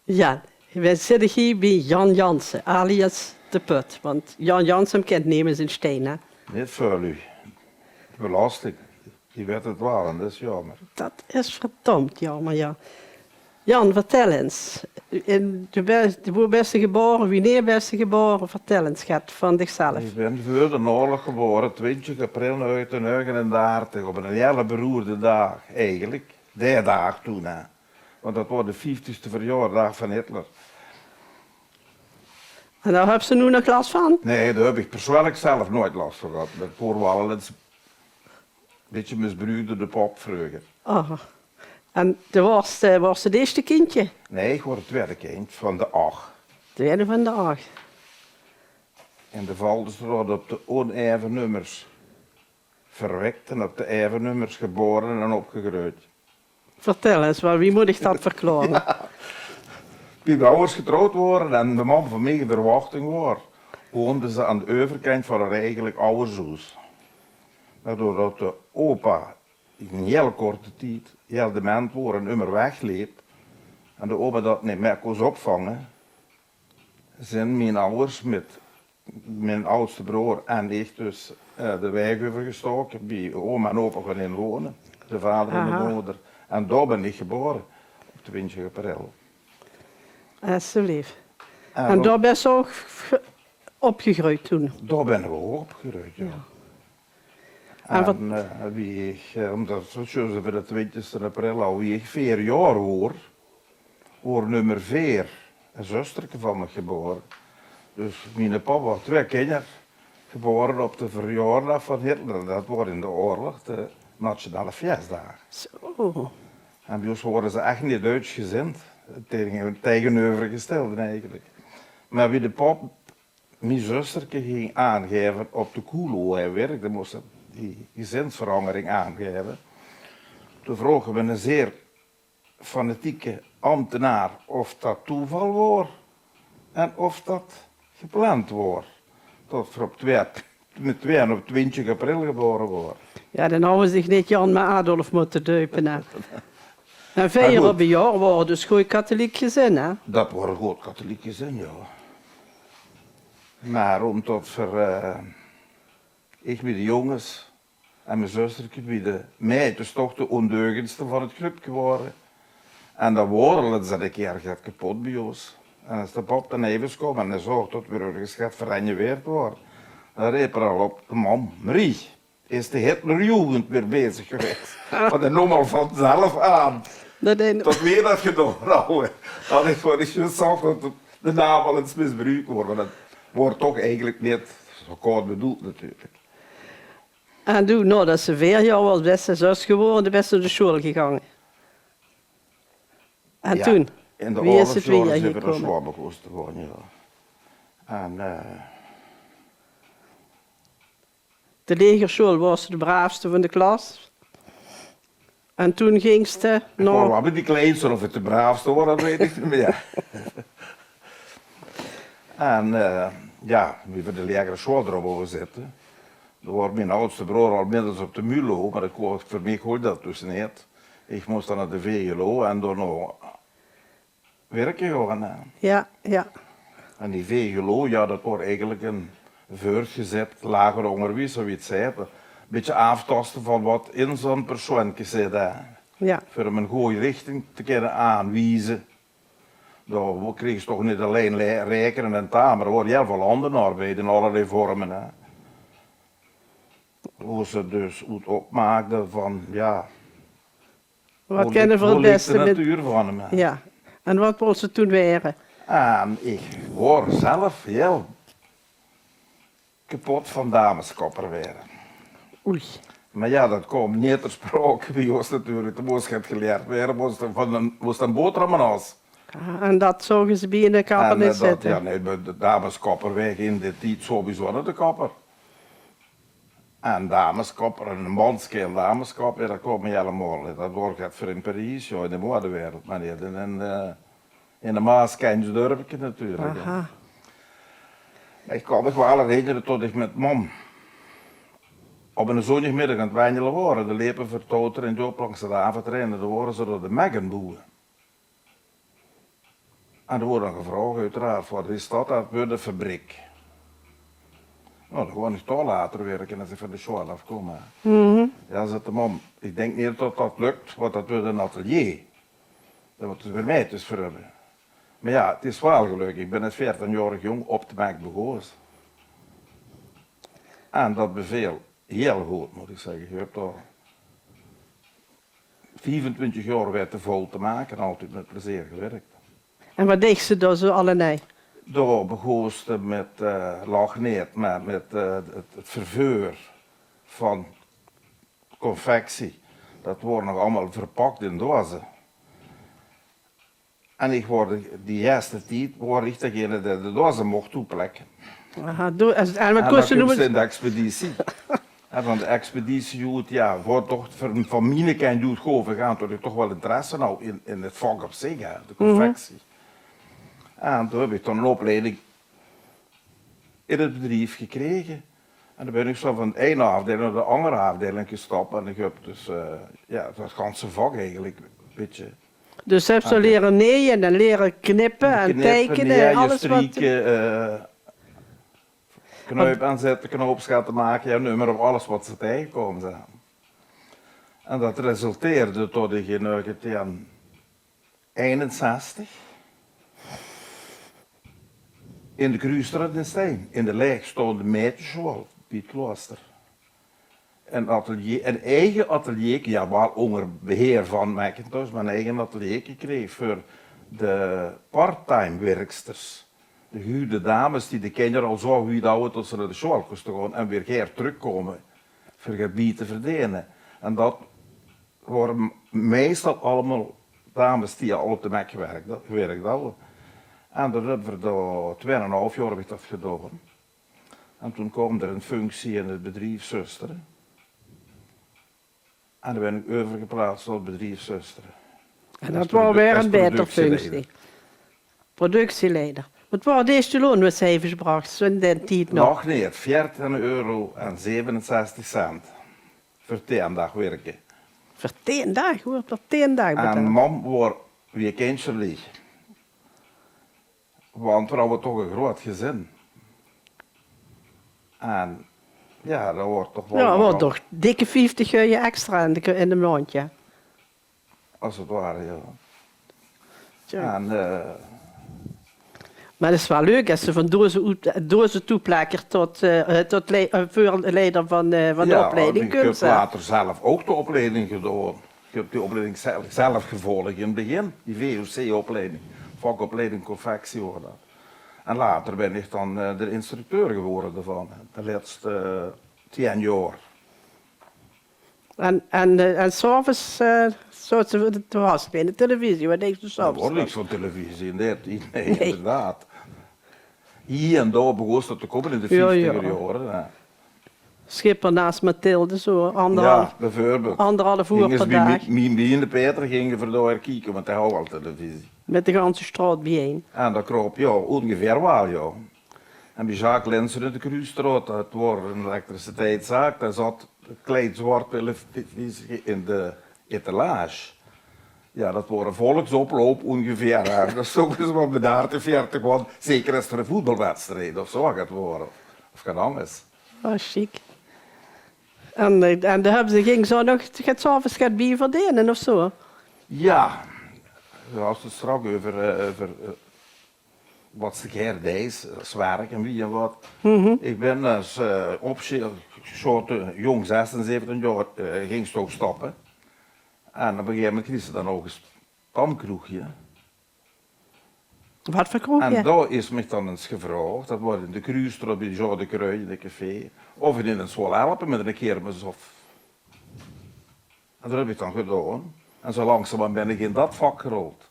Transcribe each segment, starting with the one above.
Ja, wij zitten hier bij Jan Jansen, alias De Put. Want Jan Jansen kent Nemens in Steen, hè? Niet voor u. Belasting. Die werd het wel en dat is jammer. Dat is verdomd jammer, ja. Jan, vertel eens. Waar best je geboren? Wanneer best je geboren? Vertel eens, schat, van zichzelf. Ik ben voor de oorlog geboren, 20 april 1939, op een hele beroerde dag eigenlijk. Die dag toen, hè. Want dat was de 50ste verjaardag van Hitler. En daar heb ze nu nog last van? Nee, daar heb ik persoonlijk zelf nooit last van gehad. Met voorwallen dat ze een beetje misbruikt door de pop vroeger. Oh. En was het eerste kindje? Nee, ik word het tweede kind van de 8. Tweede van de 8. En de valders worden op de oneven nummers verwekt en op de even nummers geboren en opgegroeid. Vertel eens, wie moet ik dat verklaren? Toen de ouders getrouwd worden en de man van mij in verwachting was, woonden ze aan de overkant van een eigenlijk oude zoes. Doordat de opa in een heel korte tijd heel dement was en immer wegliep en de opa dat niet meer kon opvangen, zijn mijn ouders met mijn oudste broer en ik dus de wijk overgestoken, bij oma en opa gaan in wonen, de vader en de moeder. En daar ben ik geboren, op 20 april. Dat is zo lief. En daar ben je ook opgegroeid toen? Daar ben ik ook opgegroeid, ja. En wie ik, omdat het zo voor de 20 april al, wie ik 4 jaar hoor nummer 4, een zusterke van me geboren. Dus mijn papa had 2 kinderen geboren op de verjaardag van Hitler. Dat was in de oorlog, de nationale feestdagen. Zo. En bij ons worden ze echt niet Duitsgezind, tegenovergesteld eigenlijk. Maar wie de pap, mijn zusterke ging aangeven op de koelo, hij werkte, moest hij die gezinsverandering aangeven. Toen vroegen we een zeer fanatieke ambtenaar of dat toeval was en of dat gepland was. Tot voor met 2 en op 20 april geboren wordt. Ja, dan hadden ze zich niet Jan maar Adolf moeten deupen. Hè. En 4 op een jaar waren dus goed katholiek gezin, hè? Dat was een goed katholiek gezin, ja. Maar omdat ik bij de jongens en mijn zustertje bij de meisjes toch de ondeugendste van het club geworden. En dat worden ze een keer gaat kapot bij ons. En als de pap dan even kwam en hij zag dat we geschat veranjeweerd worden, dan riep er al op de man, Marie, is de Hitlerjugend weer bezig geweest? Want hij nam al vanzelf aan. Tot weer dat gedaan houden. Dat is wat ik juist zag dat de naam al eens misbruikt wordt. Maar dat wordt toch eigenlijk niet zo koud bedoeld natuurlijk. En toen, nou, dat ze 4 jaar was beste zus geworden, best naar de school gegaan. En ja, toen? In de wie is het weer oorlogsjaren zijn we naar gekomen? Zwabekost geworden, ja. En De legerschool was de braafste van de klas. En toen ging ze ik naar... wou wel met die kleinste of het de braafste was, dat weet ik niet meer. En ja, wie voor de lagere school erover zitten. Dan was mijn oudste broer al middels op de MULO, maar voor mij hoorde dat dus niet. Ik moest dan naar de VLO en dan nog werken gaan. Ja, ja. En die VLO, ja, dat was eigenlijk een voortgezet lager onderwijs, zoals je het zei. Een beetje aftasten van wat in zo'n persoon zit. Ja. Voor hem een goede richting te kunnen aanwijzen. Dan kreeg ze toch niet alleen rekenen en taal, maar er wordt heel veel handenarbeid in allerlei vormen. Hè. Hoe ze dus goed opmaakten van, ja... Wat kennen we het beste de met... natuur van hem. Hè. Ja. En wat wil ze toen weren? En ik word zelf heel kapot van dameskopper weer. Oei. Maar ja, dat komt niet ter sprake bij ons natuurlijk. De moest het geleerd werden, moest een boterhammenhuis. En dat zogen ze bij de kapper niet zitten? Ja, nee, de dameskopper weg in de tijd sowieso naar de kapper. En dameskopper, en een manske en dameskopper, ja, dat komt niet helemaal. Dat wordt het voor in Parijs, ja, in de modewereld, maar niet in de Maaskijns dorpje natuurlijk. Aha. Ja. Ik kan me wel herinneren tot ik met mam op een zondagmiddag aan het wandelen waren. De lepen vertoter en zo langs de avondrein, dan waren ze door de Meggenboeren. En er wordt dan gevraagd, uiteraard, wat is dat? Dat wordt de fabriek. Nou, dan gewoon ik daar later werken als ik van de school afkom. Ja, zegt de man, ik denk niet dat dat lukt, want dat wordt een atelier. Dat wordt voor mij dus voor hebben. Maar ja, het is wel gelukkig. Ik ben als 14-jarig jong op de markt begonnen. En dat beviel heel goed, moet ik zeggen. Je hebt daar 24 jaar weer te vol te maken en altijd met plezier gewerkt. En wat deed ze daar zo allerlei? Daar begon ze met lagneet, met het verveur van confectie. Dat wordt nog allemaal verpakt in dozen. En ik word die eerste tijd word ik degene die de dozen mocht toeplekken. Aha, en En wat dan kost ze komt ze noemen? in de expeditie. En van de expeditie doet, ja, wordt toch van mijn kant doet gewoon gaan, tot ik toch wel interesse nou in het vak op zich, hè, de confectie. En toen heb ik dan een opleiding in het bedrijf gekregen. En dan ben ik zo van de ene afdeling naar de andere afdeling gestapt. En ik heb dus ja, dat ganse vak eigenlijk, weet je. Dus ze heeft zo leren naaien en leren knippen en tekenen en alles wat... Strieken, knuip aanzetten, knoopschatten maken, ja, nummer op alles wat ze tegenkomen zijn. En dat resulteerde tot ik in 1961 in de Kruisstraat in Steen, in de leegstaande meisjesschool, bij het klooster. Een atelier, een eigen atelier, ja, wel onder beheer van Macintosh, maar een eigen atelier kreeg voor de parttime werksters. De huurde dames die de kinderen al zo goed houden tot ze naar de school kosten gaan en weer keer terugkomen voor gebied te verdienen. En dat waren meestal allemaal dames die al op de Mac gewerkt hadden. En dat hebben we 2,5 jaar heb ik dat gedaan. En toen kwam er een functie in het bedrijf zuster. En dan ben ik overgeplaatst tot bedrijfszuster. En dat was weer een betere functie. Productieleider. Wat was deze loon wat ze heeft gebracht, zo in die tijd nog? Nog niet, €14,67 voor 10 dag werken. Voor 10 dagen, hoor, voor 10 dagen En betaald. mam was weer kindje lief. Want we hadden toch een groot gezin. En ja, dat wordt toch wel... Ja, nogal- wat toch dikke 50 je extra in de maand, ja. Als het ware, ja. Tja. En Maar het is wel leuk als ze van dozen toeplekker tot voorleider van de opleiding ik kunnen heb zijn. later zelf ook de opleiding gedaan. Ik heb die opleiding zelf gevolgd in het begin, die VOC-opleiding, vakopleiding confectie hoor dat. En later ben ik dan de instructeur geworden ervan, de laatste 10 jaar. En s'avonds zoals ze het was in de televisie, wat denk je Dat s'avonds? wordt niks van televisie in dit, nee, inderdaad. Hier en daar begon het te komen in de 50er Ja. jaren. Hè. Schipper naast Mathilde, zo Ja, anderhalf bijvoorbeeld. uur Gingen per ze dag. bij de Peter gingen voor daar kijken, want hij had al televisie. Met de ganse straat bijeen. En dat kroop, ja, ongeveer wel, ja. En bij Jacques Lenser in de Kruisstraat, dat was een elektriciteitszaak, daar zat een kleed zwart televisie in de etalage. Ja, dat was een volksoploop ongeveer. Hè. Dat is toch eens wat bedaard in 40, want zeker als er een voetbalwedstrijd of zo gaat worden. Of gaat anders. Oh, chic. En daar hebben ze ging zo nog het s'avonds gaat bij verdienen of zo. Ja, we hadden het straks over wat ze keer deed, werk en wie en wat. Ik ben als soort jong 76 jaar ging toch stappen. En op een gegeven moment kreeg ze dan ook een stamkroegje. Wat voor kroeg, En ja? daar is me dan eens gevraagd, dat was in de Kruisstraat bij Jean de Kruij in de café, of in een school helpen met een kermis of. En dat heb ik dan gedaan. En zo langzaam ben ik in dat vak gerold.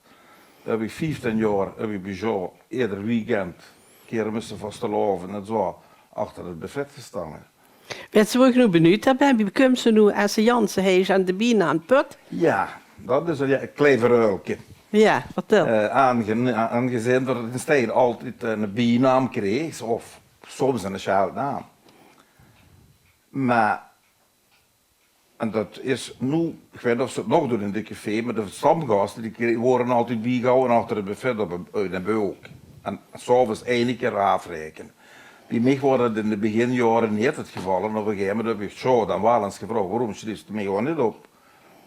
Dan heb ik 15 jaar heb ik bij Jean ieder weekend kermissen vasteloven en zo achter het buffet gestaan. Weet ze ook nog benieuwd hebben? Wie komt ze nu als ze Jansen heeft aan de bienen aan het put? Ja, dat is een kleverhuilke. Ja, vertel. Aangezien er in Steen altijd een bijnaam kreeg, of soms een scheldnaam. Maar En dat is nu, ik weet niet of ze het nog doen in de café, maar de stamgasten die worden altijd bijgehouden achter het buffet uit de buik. En s'avonds één keer afrekenen. Bij mij was dat in de beginjaren niet het geval. En op een gegeven moment heb ik zo dan wel eens gevraagd, waarom schrijft het mij gewoon niet op?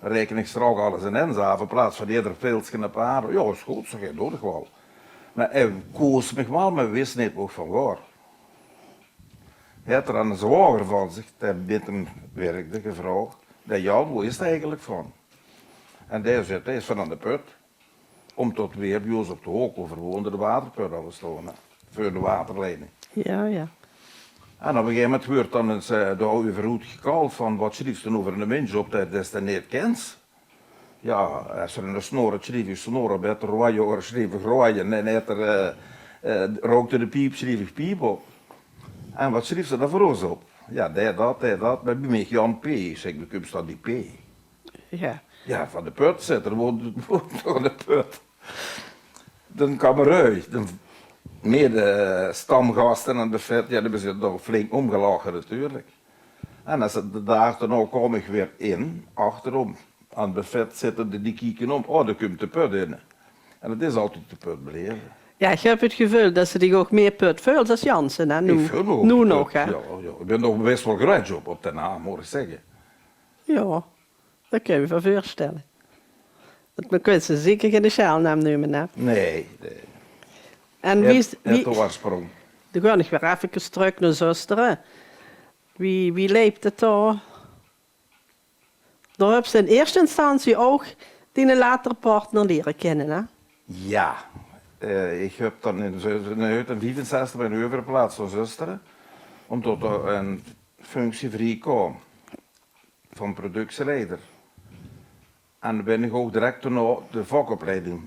Dan reken ik straks alles in Enza in plaats van ieder pilsje een paar. Ja, is goed, zeg je, doe ik wel. Maar hij koos me wel, maar wist niet ook van waar. Hij had er aan een zwager van zich, die met hem werkte, gevraagd. Dat Jan, hoe is het eigenlijk van? En die zei, hij is van aan de put. Om tot weer bij ons op de hoek over woonde de waterput al staan, voor de waterleiding. Ja, ja. En op een gegeven moment wordt dan eens de oude verhoed gekald van wat schreef ze over een mens op dat is niet kent. Ja, als er een snor schreef je snor op, het rooien schreef ik rooien en het rookte de piep schreef ik piep op. En wat schreef ze dan voor ons op? Ja, dat, maar bij mij Jan P. Zeg ik, hoe staat die P? Ja. Ja, van de put zit er, woont van de put. Dan kwam eruit. Meer de stamgasten en de vet, ja, die hebben zich toch flink omgelachen natuurlijk. En als het de dag dan ook kom ik weer in, achterom. Aan het buffet zitten die kieken om, oh, daar komt de put in. En het is altijd de put blijven. Ja, ik heb het gevoel dat ze die ook meer put vult als Jansen, hè? Ik Nu, vind ook nu de nog, put, hè? Ja, ja. Ik ben nog best wel gereid op de naam, moet ik zeggen. Ja, dat kun je je wel voorstellen. Dat me kunt ze zeker geen sjaalnaam nemen, hè? Nee, En wie is... het Wie, oorsprong. dan ga ik weer even terug naar zusteren. Wie leeft het daar? Daar heb ze in eerste instantie ook die een latere partner leren kennen, hè? Ja, ik heb dan in 1965 mijn overplaats van zusteren, omdat er een functie vrij kwam van productieleider. En dan ben ik ook direct daarna de vakopleiding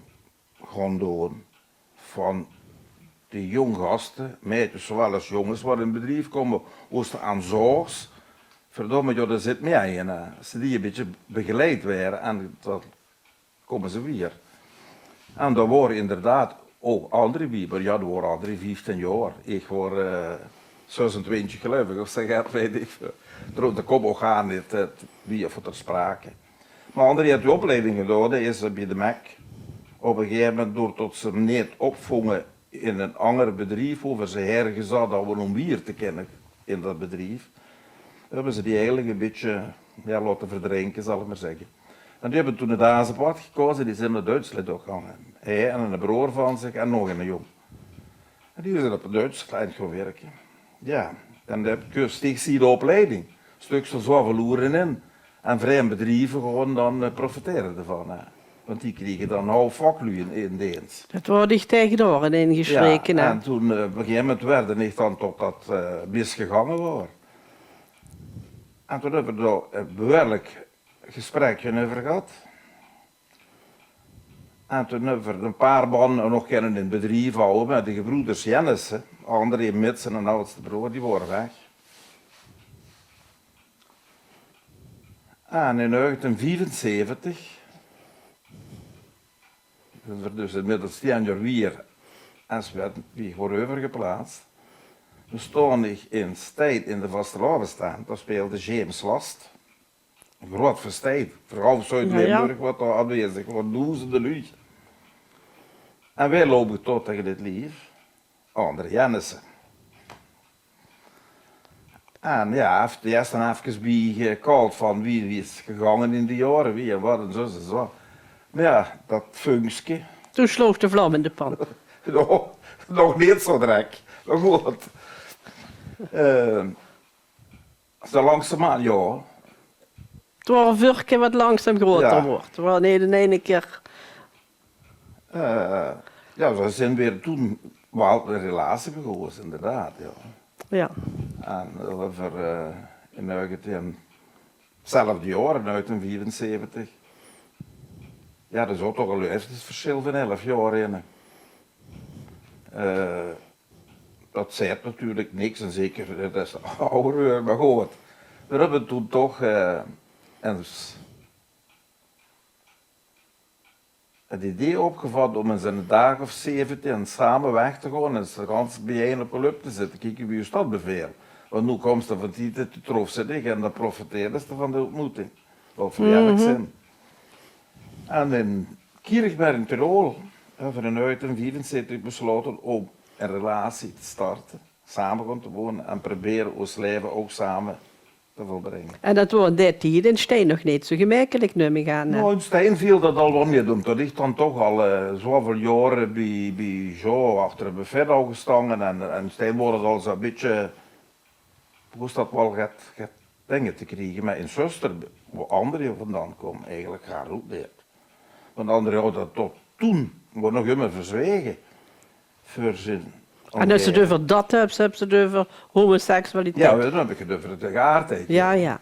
gaan doen van de jonggasten, meisjes zowel als jongens, wat in het bedrijf komen, oosten aan zorgs. Verdomme, joh, daar zit mee in. Als ze die een beetje begeleid werden, en dan komen ze weer. En dat waren inderdaad ook andere wieber, ja, dat waren andere 15 jaar. Ik was 26 geloof ik, of zeg het, weet ik veel. De kom ook gaan niet, wie of ter sprake. Maar anderen die had de opleiding gedaan, dat is bij de Mac. Op een gegeven moment, doordat ze hem niet opvangen in een ander bedrijf, over ze ergens hadden we om bier te kennen in dat bedrijf, hebben ze die eigenlijk een beetje ja, laten verdrinken, zal ik maar zeggen. En die hebben toen het Azenpad gekozen, die zijn naar Duitsland ook gegaan. Hij en een broer van zich en nog een jong. En die zijn op het Duitsland gaan werken. Ja, en dan steeg ze de opleiding. Stuk zo zwaveloeren in. En vrije bedrijven gewoon dan profiteren ervan. Hè. Want die kregen dan half vaklui in dienst. Dat wordt ik tegen de oren ingeschreken, Ja, hè? en toen op een gegeven moment werden niet dan tot dat misgegangen was. En toen hebben we daar een behoorlijk gesprekje over gehad. En toen hebben we een paar mannen nog kennen in het bedrijf houden met de gebroeders Jennissen. André Mits en een oudste broer, die waren weg. En in 1974, dus inmiddels 10 jaar weer, en ze werden weer overgeplaatst. Toen stond ik in Stijt in de vastelavondstand, daar speelde James Last. Een groot festijn, vooral Zuid-Limburg, wat daar aanwezig was, duizenden lui. En wij lopen tot tegen dit lief, André Jennissen. En ja, de eerst dan even bij gekald van wie is gegangen in de jaren, wie en wat en zo. Maar ja, dat funkje, Toen sloeg de vlam in de pan. nog niet zo druk, maar goed. Zo langzaamaan, ja. Het was een vurkje wat langzaam groter Ja. wordt. Het was niet in één keer... Ja, we zijn weer toen wel een relatie begonnen, inderdaad. Ja. Ja. En over in 19, hetzelfde jaar, in 1974. Ja, dat is ook toch een leeftijdsverschil van 11 jaar in. Dat zegt natuurlijk niks en zeker, dat is ouder, maar goed. We hebben toen toch het idee opgevat om eens een dag of 17 samen weg te gaan en ze gans bij een op een club te zitten, kijken wie je stad beveelt. Want nu komt ze van die te trof ze dich en dan profiteerde ze van de ontmoeting. Of eerlijk zijn. En in Kirchberg in Tirol hebben we in 1974 besloten om een relatie te starten. Samen gaan te wonen en proberen ons leven ook samen te volbrengen. En dat was in die tijd in Steen nog niet zo gemakkelijk nummer gaan. Nou, in Steen viel dat al wel niet, omdat ik dan toch al zoveel jaren bij Jo achter een buffet al gestangen en Steen wordt het al zo'n beetje, moest dat wel gaat dingen te krijgen. Maar in Zuster, waar anderen vandaan komen, eigenlijk gaat het niet. Want anderen hadden dat tot toen wordt nog immer verzwegen. Voor zijn En als ze het over dat hebben ze het over homoseksualiteit. Ja, dan heb ik het over de geaardheid. Ja, ja.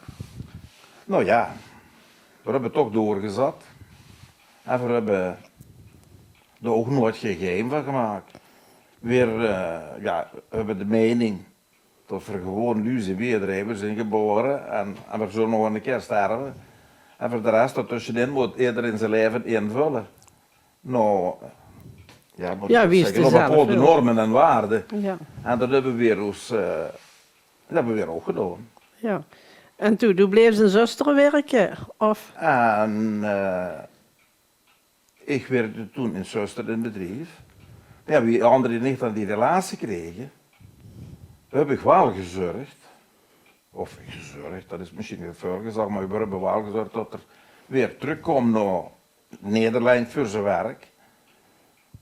Nou ja, we hebben toch doorgezet. En we hebben er ook nooit geen geheim van gemaakt. Weer, ja, we hebben de mening dat we gewoon nu zijn weerdrijven zijn geboren en we zullen nog een keer sterven. En voor de rest ertussenin moet ieder in zijn leven invullen. Nou, ja, Ja, wie is er op zelf, bepaalde ja. normen en waarden. Ja. En dat hebben we weer, dat hebben we weer ook gedaan. Ja. En toen bleef zijn zuster werken? Of? En ik werkte toen in Zuster in het bedrijf. Ja, wie anderen niet aan die relatie kregen, heb ik wel gezorgd. Of gezorgd, dat is misschien niet veel gezegd, maar we hebben wel gezorgd dat er weer terugkomt naar Nederland voor zijn werk.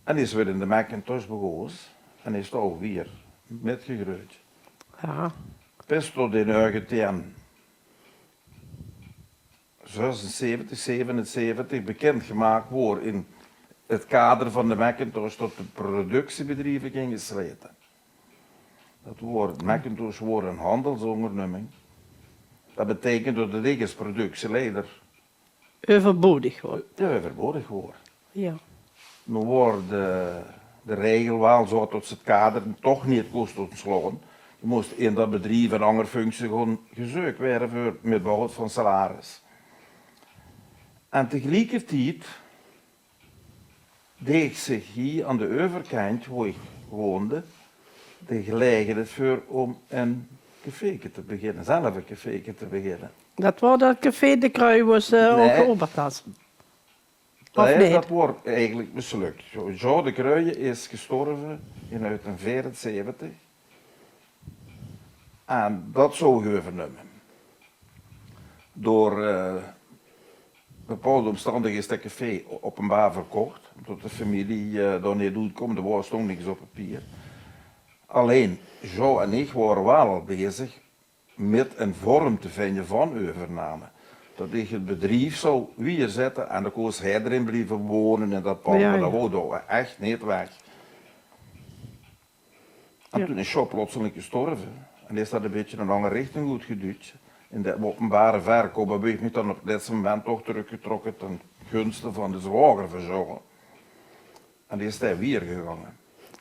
En is weer in de Macintosh begonnen en is er ook weer metgegroeid. Ja. Best tot in 1976, 77 bekendgemaakt wordt in het kader van de Macintosh dat de productiebedrijven gingen sluiten. Dat woord Macintosh wordt een handelsonderneming. Dat betekent dat ik als productieleider Overbodig wordt. overbodig wordt. Ja. Nu wordt de regel wel zo dat ze het kader toch niet kost ontslaan. Je moest in dat bedrijf een andere functie gewoon gezocht werden voor met behoud van salaris. En tegelijkertijd deed zich hier aan de overkant, waar ik woonde, de gelegenheid voor om een café te beginnen, zelf een café te beginnen. Dat was dat café De Krui was ook Nee. geopend had. Of Nee, niet? dat wordt eigenlijk mislukt. Jean de Kruije is gestorven in 1974. En dat zou overnemen. Door bepaalde omstandigheden is dat café openbaar verkocht. Omdat de familie daar niet uitkomt, er was toch niks op papier. Alleen, Jean en ik waren wel al bezig met een vorm te vinden van overname. Dat ik het bedrijf zou weer zetten en dan kon hij erin blijven wonen in dat pand, Ja, maar ja. dat wou daar echt niet weg. En Ja. toen is Jean plotseling gestorven en is dat een beetje in een andere richting goed geduwd. In de openbare verkoop heb ik me dan op dit moment toch teruggetrokken ten gunste van de zwager van Jean. En die is daar weer gegaan.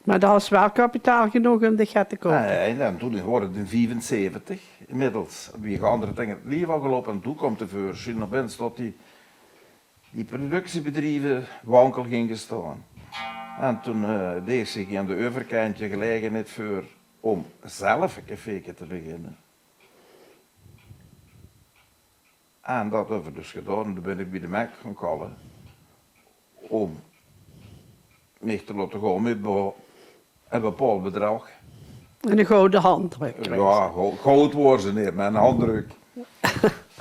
Maar dat was wel kapitaal genoeg om de gat te kopen. En toen wordt het in 75 inmiddels. Wie andere dingen het leven al gelopen en toen komt de voorzien op winst dat die productiebedrijven wankel gingen staan. En toen deed zich aan de overkantje gelegenheid voor om zelf een café te beginnen. En dat hebben we dus gedaan. En toen ben ik bij de Mac gaan kallen om mij te laten gaan met een bepaald bedrag. En een gouden handdruk. Ja, goud worden ze niet, met een handdruk.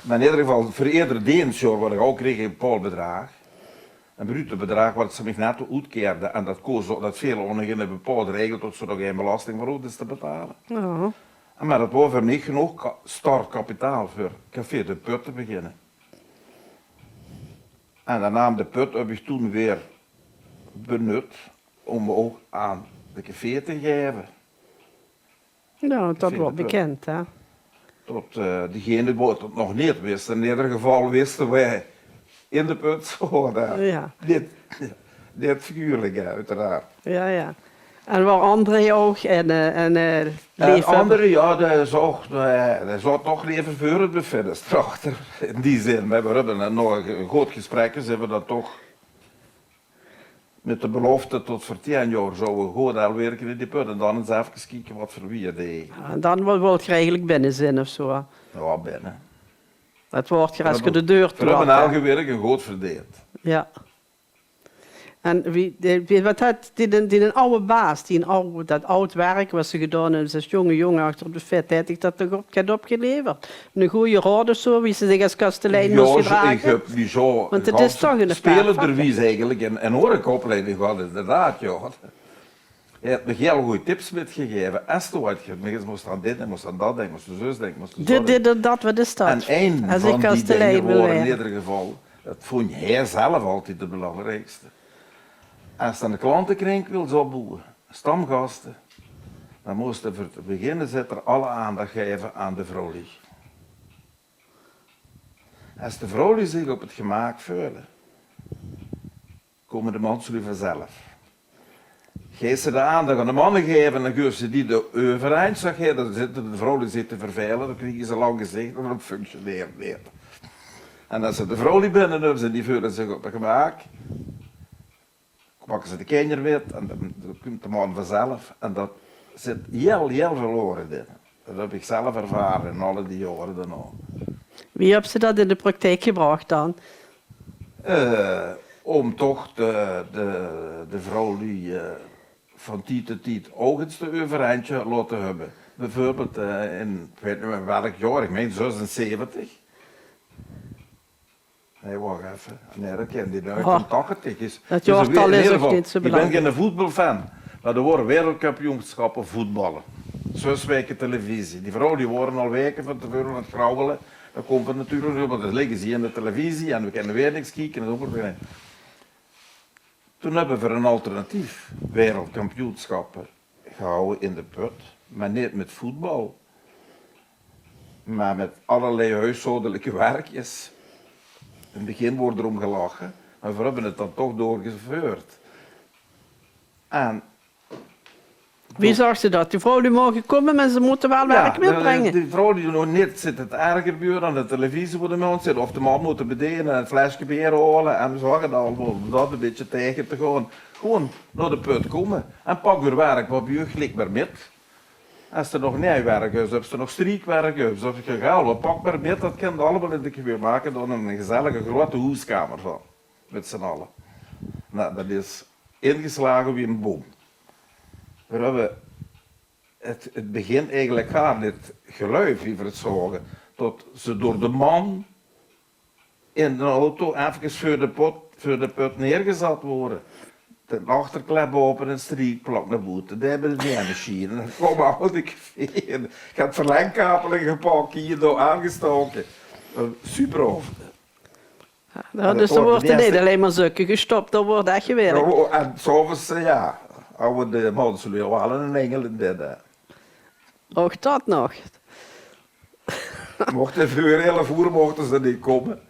Maar in ieder geval, voor iedere dienstjaar wat ik ook kreeg een bepaald bedrag. Een bruto bedrag wat ze me net uitkeerden. En dat koos dat veel onder een bepaalde regel tot ze nog geen belasting voor is te betalen. Ja. Maar dat was voor niet genoeg startkapitaal voor Café de Put te beginnen. En de naam de Put heb ik toen weer benut om ook aan de café te geven. Nou, dat vind wordt het wel. bekend, hè. Tot diegene die het nog niet wist. In ieder geval wisten wij in de put zo. Ja. Dit figuurlijk, uiteraard. Ja, ja. En waar André ook en En leven. andere, ja, die zou toch leven voor het bevinden. Achter, in die zin. We hebben nog een goed gesprek, ze hebben dat toch Met de belofte tot voor 10 jaar zouden we goed al werken in die put. En dan eens even kijken wat voor wie het deed. Ja, en dan wil je eigenlijk binnen zijn of zo. Ja, binnen. Dat wordt je als je de deur We hebben laat, hè. elke werk een goed verdeeld. Ja. En wat had die een oude baas, dat oud werk wat ze gedaan hebben, als jonge achter op de vet, had ik dat toch opgeleverd? Een goede rode zo, wie ze zich als kastelein moest Ja, ik gedragen. heb nu zo... Want het is toch een spelenderwijs eigenlijk en horecaopleiding gehad, inderdaad, ja. Hij heeft me heel goede tips metgegeven. Als je wat je moest aan dit en moest aan dat denken, moest de zus denken, moest de zo denken. Dit en dat, wat is dat? En één Als van ik die kastelein dingen wil waren in werden. ieder geval, dat vond hij zelf altijd het belangrijkste. Als je aan de klantenkring wil opbouwen, stamgasten, dan moest je voor het beginnen zetten alle aandacht geven aan de vrouwlie. Als de vrouwlie zich op het gemak voelen, komen de mannen vanzelf. Geef ze de aandacht aan de mannen geven, dan geven ze die de overeind, zeg je, dan zitten de vrouwen zitten vervelen, dan krijgen ze lang gezicht en dan functioneert het niet. En als ze de vrouwen binnen hebben, ze die voelen zich op het gemak, pakken ze de kinderen wit en dan komt de man vanzelf. En dat zit heel verloren in. Dat heb ik zelf ervaren in alle die jaren daarna. Wie hebben ze dat in de praktijk gebracht dan? Om toch de vrouw die van tijd tot tijd ook eens de overeindje laten hebben. Bijvoorbeeld in, ik weet niet meer welk jaar, ik meen 76. Nee, wacht even. Nee, dat ken die uit Oh, in 80 is. dat Dus jaartal in is ieder ook geval, niet zo ik ben belangrijk. geen voetbalfan, maar er worden wereldkampioenschappen voetballen. 6 weken televisie. Die vrouwen die worden al weken van tevoren aan het grauwelen. Dat komt er natuurlijk op, want dat liggen ze in de televisie en we kunnen weer niks kijken. En zo. Toen hebben we een alternatief wereldkampioenschappen gehouden in de put, maar niet met voetbal, maar met allerlei huishoudelijke werkjes. In het begin wordt erom gelachen, maar we hebben het dan toch doorgevoerd. En Wie zag ze dat? Die vrouw die mogen komen, maar ze moeten wel werk meebrengen. die vrouw die nog niet zit het erger buur aan de televisie voor de mensen zit, of de man moet er beneden een flesje bier halen en we zorgen dan om dat een beetje tegen te gaan. Gewoon naar de put komen en pak weer werk wat bij je gelijk maar met. Als er nog nijwerk is, of er nog striekwerk is, of je gaat, pak maar met, dat kan je allemaal in de weer maken dan een gezellige grote huiskamer van, met z'n allen. Nou, dat is ingeslagen wie een boom. We hebben het begin eigenlijk gaan, dit geluid, wie voor het zorgen, tot ze door de man in de auto even voor de put neergezet worden. De achterklep open en striekplak naar boete. Daar hebben ze die machine. Dan komen al die kveeën. Ik heb verlengkapeling gepakt, hier door aangestoken. Super over. Ja, dus dan wordt er niet alleen maar zukken gestopt, dan wordt echt gewerkt. En s'avonds, ja, houden de mannen zullen wel een engel in dit. Ook dat nog. Mochten voor 11 uur mochten ze niet komen.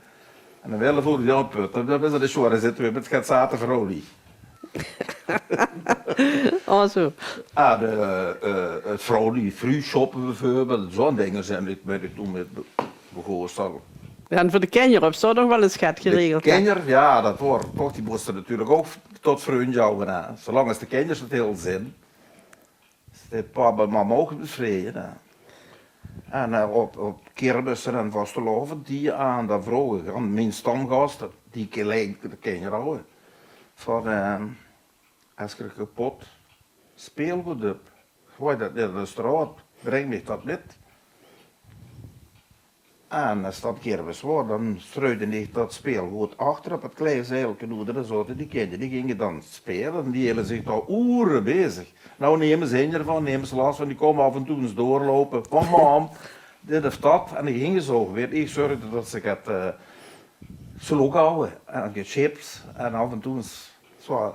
En dan willen voor die put. Dan is het de show, dan zitten we met het zaten vrouwlie. Oh zo. Ah, het vrouwlie, free shoppen bijvoorbeeld, zo'n dingen zijn ik ben ik toen met begonnen. En voor de kinderen zou nog wel eens gaat geregeld. De kinderen, ja, dat wordt toch, die moesten natuurlijk ook tot vriendje houden. Hè. Zolang als de kinderen het heel zin. De papa en mama ook bevreden. En op kermissen en vasteloven, die aan de vrouwen gaan, mijn stamgast, die gelijk de kinderen houden. Van, als ik er kapot speelgoed heb, gooi dat in de straat, breng me dat met. En als dat kermis was, dan struide ik dat speelgoed achter op het kleine zeilje en dan zaten die kinderen, die gingen dan spelen en die hielden zich daar uren bezig. Nou nemen ze een ervan, nemen ze last van, die komen af en toe eens doorlopen, van mam, dit of dat, en die gingen zo weer. Ik zorgde dat ze het slok houden, en chips, en af en toe eens zwaar.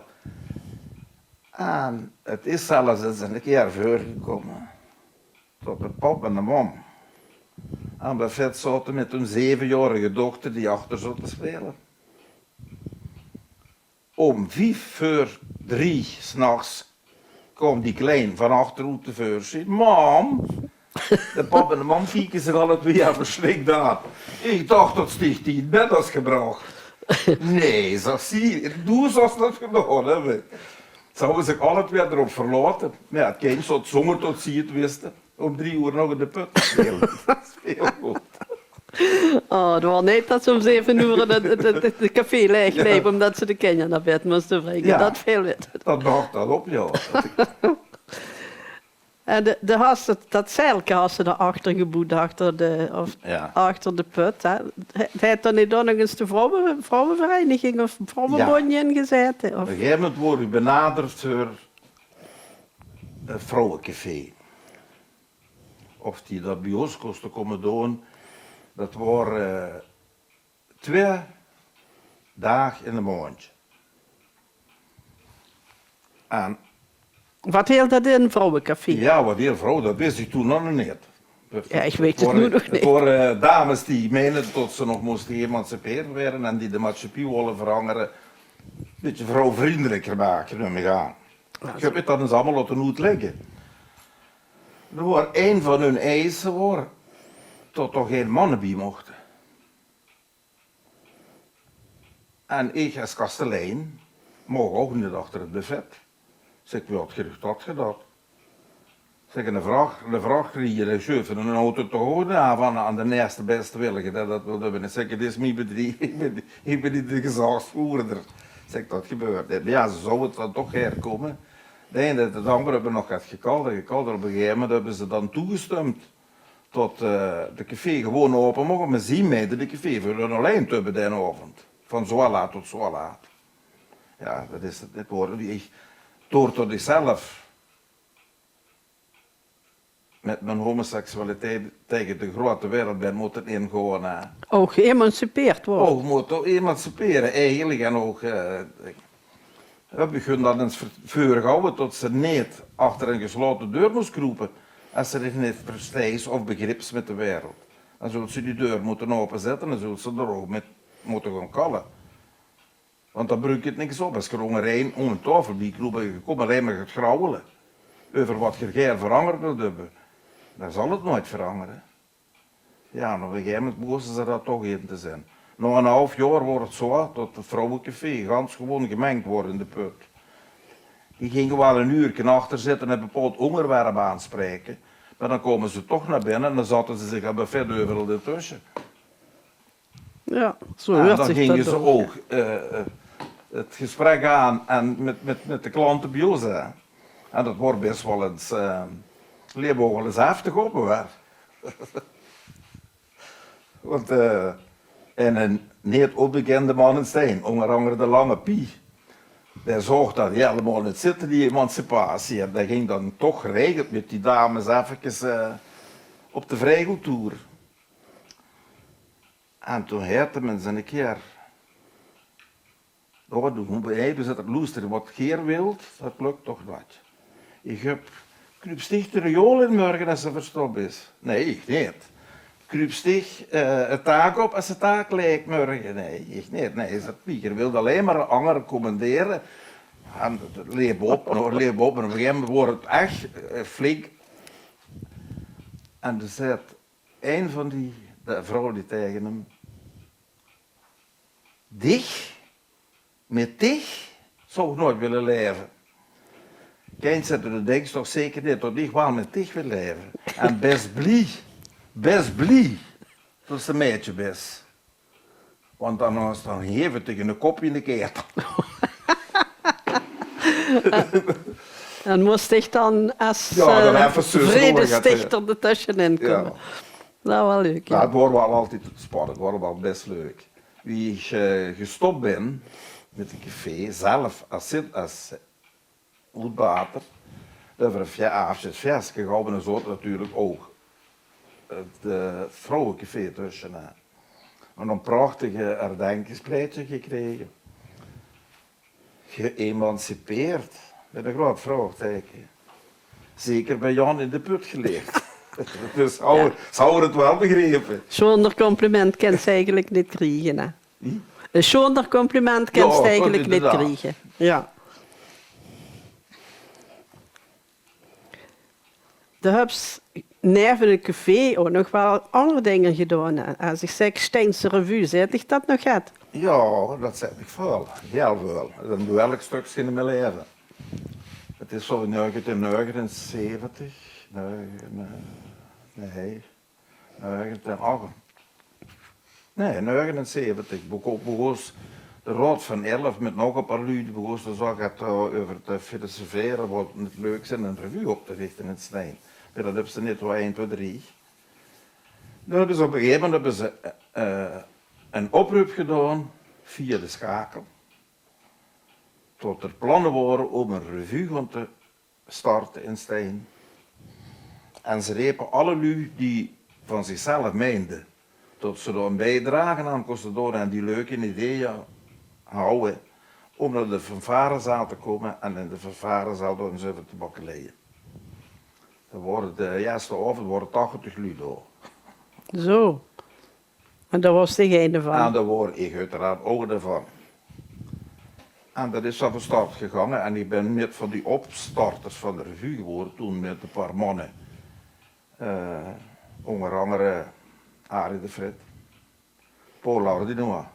En het is zelfs eens een keer voorgekomen, tot de pap en de mam aan de vet zaten met hun 7-jarige dochter die achter zat te spelen. Om 2:55 s'nachts kwam die klein van achteruit te voorzien. Mam! De pap en de man kieken zich alle twee even verschrikt aan. Ik dacht dat sticht die in bed was gebracht. Nee, zo zie je. Doe zoals dat gedaan hebben. Zouden zich alle twee erop verlaten. Maar ja, het kind zat zonder tot ze het wisten. Om 3 uur nog in de put te spelen. Dat is veel goed. Oh, het was niet dat ze om 7 uur het café leeg bleef, omdat ze de kinderen naar bed moesten brengen. Ja. Dat veel wit. Dat dacht dat op, ja. En dat zeilke had ze daarachter geboet, achter de put. Hè. Hij had dan niet nog eens de vrouwenvereniging of vrouwenbondje ingezet? Op een gegeven moment word je benaderd door een vrouwencafé. Of die dat bij ons kost te komen doen. Dat waren 2 dagen in de maand. En Wat hield dat in, vrouwencafé? ja, wat heel vrouw, dat wist ik toen nog niet. Ja, ik weet het nu nog niet. Het waren dames die menen dat ze nog moesten geëmancipeerd werden en die de maatschappij willen veranderen. Een beetje vrouwvriendelijker maken, noem ik aan. Ik heb het dan eens allemaal laten uitleggen. Er was een van hun eisen waar dat er geen mannen bij mochten. En ik als kastelein mocht ook niet achter het buffet. Zeg, wie had dat gedaan? Zeg, een vraag kreeg je de chef en een auto te houden aan de eerste beste willige. Dat wilde we. Zeg, dit is mijn bedrijf, ik ben niet de gezagsvoerder. Zeg, dat gebeurt. Ja, zo zou het dan toch herkomen. De ene en de andere hebben nog het gekald. Op een gegeven moment hebben ze dan toegestemd tot de café gewoon open mogen. Maar zien mij de café voor hun alleen te hebben die avond. Van zo laat tot zo laat. Ja, dat is het woord. Door tot ikzelf met mijn homoseksualiteit tegen de grote wereld ben moeten ingooien. Ook geëmancipeerd worden. Ook moeten emanciperen eigenlijk. En ook, we begonnen dan eens vuur houden tot ze niet achter een gesloten deur moest kroepen. Als ze zich niet verstijst of begrips met de wereld. Dan zullen ze die deur moeten openzetten en zullen ze er ook met moeten gaan kallen. Want dan breek je het niks op. Als je er om een tafel bij kroepen, je komt alleen maar het grauwelen. Over wat je geer veranderd wilt hebben. Dan zal het nooit veranderen. Ja, en op een gegeven moment moesten ze dat toch in te zijn. Na een half jaar wordt het zo dat het vrouwencafé gans gewoon gemengd wordt in de put. Die gingen wel een uur achter zitten en een bepaald onderwerp aanspreken. Maar dan komen ze toch naar binnen en dan zaten ze zich aan buffet overal ertussen. Ja, zo En werd dan zich gingen dat ze ook het gesprek aan en met de klanten bij ons. Hè. En dat wordt best wel eens, wel eens heftig openwerk. Want en een niet onbekende man in Steen, onder andere de Lange Pie, die zorgt dat hij helemaal niet zit in die emancipatie. En dat ging dan toch geregeld met die dames even op de vrijgoedtour. En toen heette men ze een keer, hoe begrijpen ze dat luisteren, wat Geer wilt, dat lukt toch niet. Ik heb kruipsticht de riool in morgen als ze verstopt is. Nee, ik niet. Kruipsticht het taak op als het taak lijkt morgen. Nee, ik niet. Nee, Pieter wilde alleen maar anderen commanderen. En het leep op. En op een gegeven moment wordt het echt flink. En er zei een van de vrouwen die tegen hem, dich, met dich, zou ik nooit willen leven. Kind zette de denk toch zeker niet, dat ik wel met dich wil leven. En best blij, dat is een meisje best. Want dan was het dan even tegen een kopje in de keert. En moest ik dan als dan even vredestichter er tussenin komen. Ja. Nou, wel leuk. Nou, Ja. het wordt wel altijd spannend, het wordt wel best leuk. Wie ik gestopt ben met een café, zelf als uitbater, over een avondjes vers gegaan en zo natuurlijk ook het vrouwencafé tussen. En een prachtige herdenkingsplaatje gekregen. Geëmancipeerd, met een groot vraagteken. Zeker bij Jan in de put gelegd. Dus zou het wel begrepen. Zonder compliment kan ze eigenlijk niet krijgen. Hè. Zonder compliment kan ze eigenlijk niet inderdaad. krijgen. Ja. Daar heb je neven een café ook nog wel andere dingen gedaan. Hè. Als ik zeg Steense Revue, zet ik dat nog uit? Ja, dat zeg ik veel. Heel veel. Dat is een welk stuk in mijn leven. Het is zo 1979. Nee, 1978. Nee, 79. Begon de Raad van 11 met nog een paar lui begon te zeggen over te filosoferen wat het leukste in een revue op te richten in Snijn. Maar dat hebben ze niet wel 1, 2, 3. Dan hebben ze op een gegeven moment hebben ze, een oproep gedaan via de schakel. Tot er plannen waren om een revue gaan te starten in Stijn. En ze riepen alle lui die van zichzelf meenden dat ze daar een bijdrage aan kosten doen en die leuke ideeën houden om naar de fanfarezaal te komen en in de fanfarezaal door eens even te bakkeleien. Er worden de eerste avond worden 80 lui door. Zo. En daar was degene van. En daar word ik uiteraard ook ervan. En dat is zo van start gegaan en ik ben met van die opstarters van de revue geworden toen met een paar mannen. Onder andere Arie de Frit, Paul Laurdinois,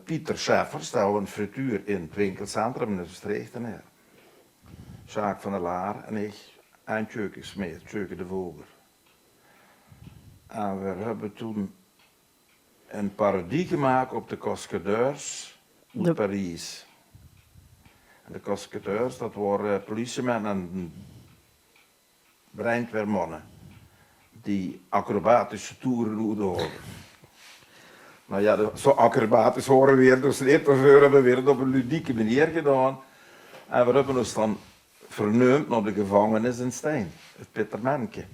Pieter Scheffers, dat was een frituur in het winkelcentrum in de Streegteneer. Sjaak van der Laar en ik en Tjeuke Smeet, Tjeuke de Voger. En we hebben toen een parodie gemaakt op de Cascadeurs uit Parijs. En de Cascadeurs, dat waren politiemen en brandweermannen die acrobatische toeren hadden. Nou ja, zo acrobatisch horen we weer, dus niet we hebben weer het op een ludieke manier gedaan. En we hebben ons dan verneumd naar de gevangenis in Stijn, het Pietermenke.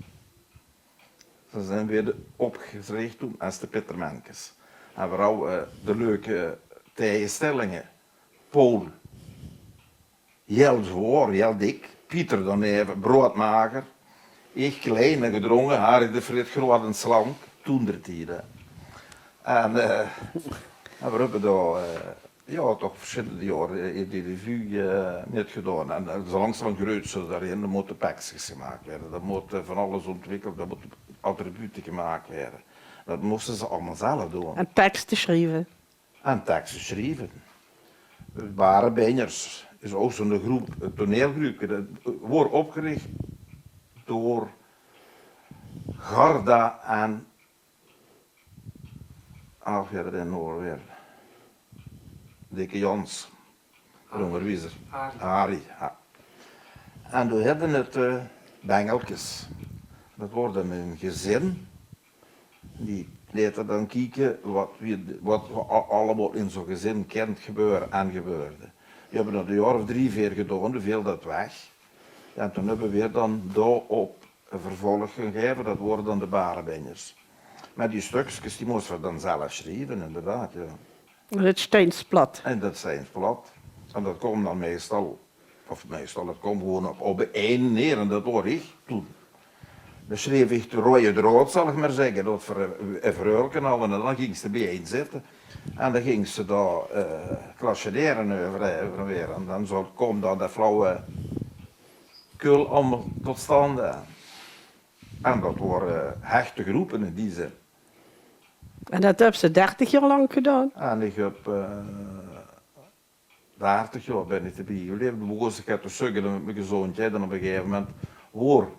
Ze zijn weer opgericht toen als de Pietermenkes. En vooral de leuke tegenstellingen. Paul, heel zwaar, heel dik. Pieter dan even, broodmager. Ik klein en gedrongen, Harry de Frit groot en slank. Toen der tijden. En we hebben daar ja, toch verschillende jaren in die revue niet gedaan. En zo langzaam groeit ze daarin, er moeten pakjes gemaakt worden. Er moet van alles ontwikkeld, er moeten attributen gemaakt worden. Dat moesten ze allemaal zelf doen. En teksten schrijven. En teksten schrijven. Barenbeiners is ook zo'n groep, een toneelgroep. Dat wordt opgericht door Garda en verder in Noorwegen. Dikke Jans, onderwijzer. Arie. Ja. En we hadden het bengeltjes. Dat worden een gezin. Die lieten dan kijken wat allemaal in zo'n gezin kent gebeuren en gebeurde. We hebben dat een jaar of 3, 4 gedaan, we viel dat weg. En toen hebben we weer dan daarop een vervolg gegeven, dat worden dan de barenbeiners. Met die stukjes, die moesten we dan zelf schrijven, inderdaad. Ja. Het Steensplat. En dat zijn plat. En dat komt dan meestal, het komt gewoon op één neer en dat hoor ik toen. Dan schreef ik de rode draad, zal ik maar zeggen, dat verhulken al en dan ging ze bijeen zitten. En dan ging ze daar klasjederen over en weer. En dan komt dan dat flauwe kul allemaal tot stand. En dat waren hechte groepen in die zin. En dat hebben ze 30 jaar lang gedaan. En ik heb 30 jaar ben ik erbij gebleven. De boos, ik heb te sukkelen met mijn zoontje. En op een gegeven moment hoor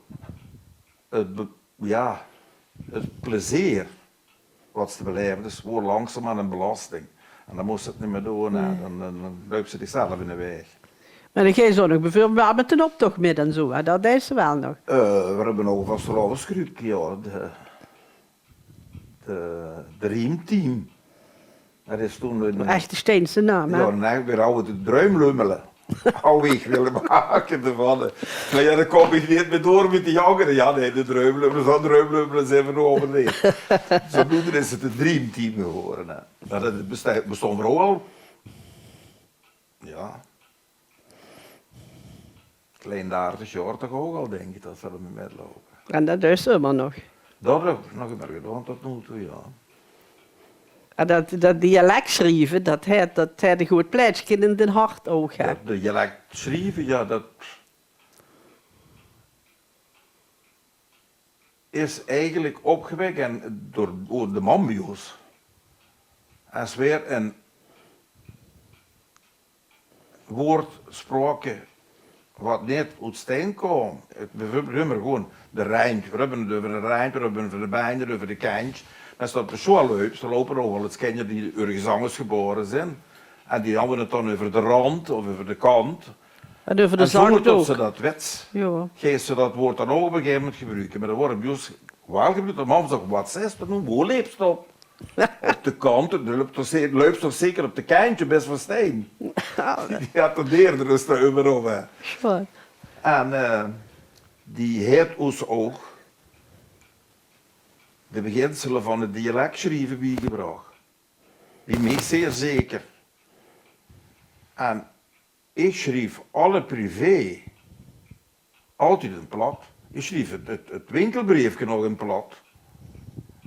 het plezier wat ze beleven, dus wordt langzaam aan een belasting. En dan moest ze het niet meer doen en dan loopt ze zichzelf in de weg. Maar dan ga je zo nog bijvoorbeeld met een optocht met en zo, hè? Dat deed ze wel nog. We hebben nog vast wel een schroepje, ja. De Riemteam. Dat is toen een Echte Steense naam, hè? ja, nee, weer oude druimlummelen. Hou ik willen maken ervan. Maar ja, dan kom ik niet meer door met die jongeren. Ja, nee, de druimlummelen zijn we nog overleefd. Zodoende is het een Dreamteam geworden. Hè. Maar dat bestond er ook al. Ja. Klein 30 jaar toch ook al, denk ik, dat ze ermee metlopen. En dat is helemaal nog. Dat heb ik nog een keer gedaan tot nu toe, ja. En dat dialect schrijven, dat had een goed plaatsje in Den hart ook, hè? De dialect schrijven, ja, dat is eigenlijk opgewekt door de Mambios. Als weer een woord gesproken wat niet uit steen kwam. We hebben gewoon de Rijn, we hebben het over de Rijn, we hebben het over de Bijnen, over de Kantje. Als dat zo loopt, ze lopen ook wel eens kinderen die ergens anders geboren zijn. En die hebben het dan over de rand of over de kant. En over de En zonder zang dat ook. ze dat wet, Ja. geeft ze dat woord dan ook op een gegeven moment gebruiken. Maar dan wordt bij ons wel gebruikt, de man zegt, wat zegt dat nu? Hoe leeft het op? Op de kant, loopt toch zeker op de Kantje, best van steen. Die had er eerder dus daar over. Schoon. En die heeft ons ook de beginselen van het dialect schrijven bijgebracht. Die mij zeer zeker. En ik schreef alle privé altijd in plat. Ik schreef het winkelbriefje nog in plat.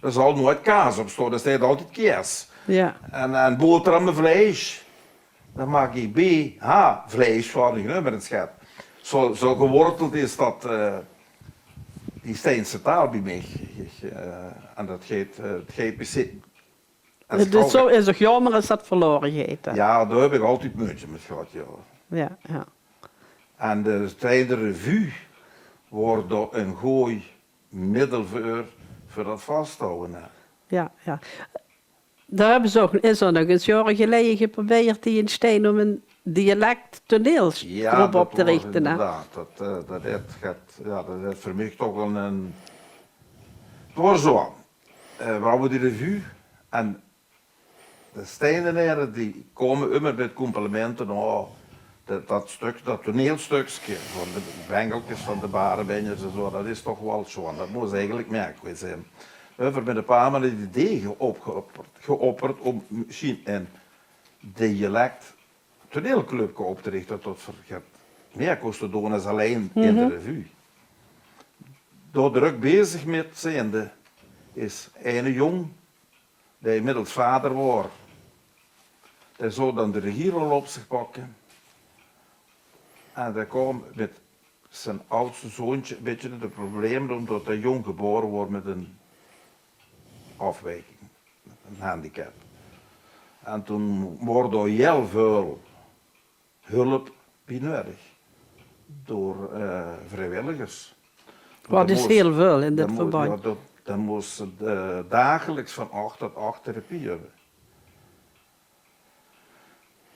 Er zal nooit kaas op staan, er staat altijd kaas. Ja. En boterham met vlees. Dan maak ik vlees van ik met het schat. Zo geworteld is dat die Steense taal bij mij. En dat geeft bezit. Het is zo is toch jammer als dat verloren gaat. Ja, daar heb ik altijd moeite met gehad, ja. Ja, ja. En de Stijnse Revue wordt door een gooi middel voor dat vasthouden. Hè. Ja, ja. Daar hebben ze ook, is er nog eens jaren geleden geprobeerd die in Steen om een dialect toneelgroep op te richten. Hè? Inderdaad, dat is voor mij toch wel een... Het was zo, we hadden die revue en de Steenenaren die komen immer met complimenten, oh, dat toneelstukje van de bengeltjes van de barenbenjes en zo, dat is toch wel zo, en dat moest eigenlijk merkwaardig zijn. We hebben met een paar maanden het idee geopperd om misschien een dialect toneelclubje op te richten tot meer kost te doen als alleen in de revue. Door druk bezig met zijnde is een jong die inmiddels vader wordt. Die zou dan de regierol op zich pakken. En die komt met zijn oudste zoontje een beetje de problemen omdat hij jong geboren wordt met een afwijking, een handicap. En toen wordt er heel veel hulp bij nodig door vrijwilligers. Wat is heel veel in dit verband. Ja, dan moest ze dagelijks van 8 tot 8 therapie hebben.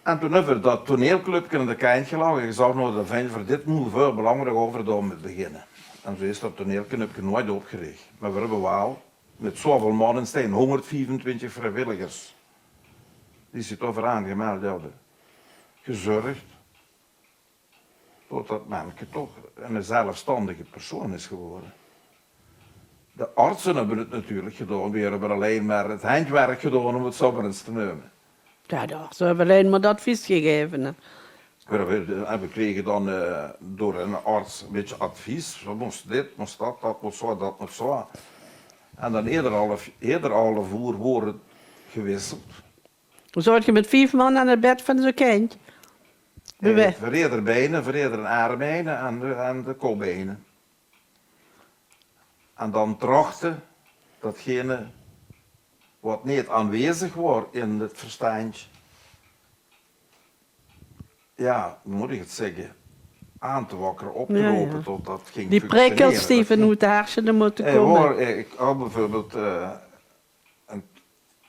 En toen hebben we dat toneelclubje in de kant gelaten en gezegd, nou, dat vind je voor dit moet veel belangrijk over te beginnen. En zo is dat toneelclubje nooit opgericht. Maar we hebben wel met zoveel mannen staan, 125 vrijwilligers. Die zich over aangemeld hadden. Gezorgd. Totdat manneke toch een zelfstandige persoon is geworden. De artsen hebben het natuurlijk gedaan, we hebben alleen maar het handwerk gedaan om het zo maar eens te nemen. Ja, ze hebben alleen maar dat advies gegeven. Hè. We kregen dan door een arts een beetje advies. We moesten dit, moest dat moet zo, dat moet zo. En dan eerder alle voer worden gewisseld. Hoe zou je met 5 man aan het bed van zo'n kind? Verreder benen, verreder armbenen en de kopbenen. En dan trachten datgene wat niet aanwezig wordt in het verstandje. Ja, hoe moet ik het zeggen? Aan te wakkeren, op te lopen tot dat ging die prikkels die vanuit de hersenen moeten komen. Ik had bijvoorbeeld een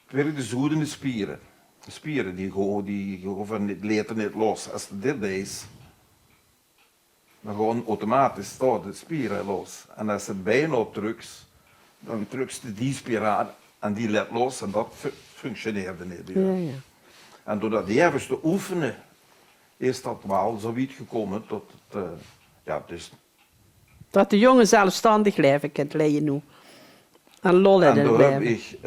tweede zoedende spieren. De spieren die leten niet los. Als dit is, dan gewoon automatisch staat de spieren los. En als het bijna opdrukt, dan drukt die spier aan en die let los en dat functioneerde niet. Ja. En doordat die even te oefenen, is dat wel zoiets gekomen tot het, dus... Dat de jongen zelfstandig leven kan leiden nu. En lol in het En daar heb leven. ik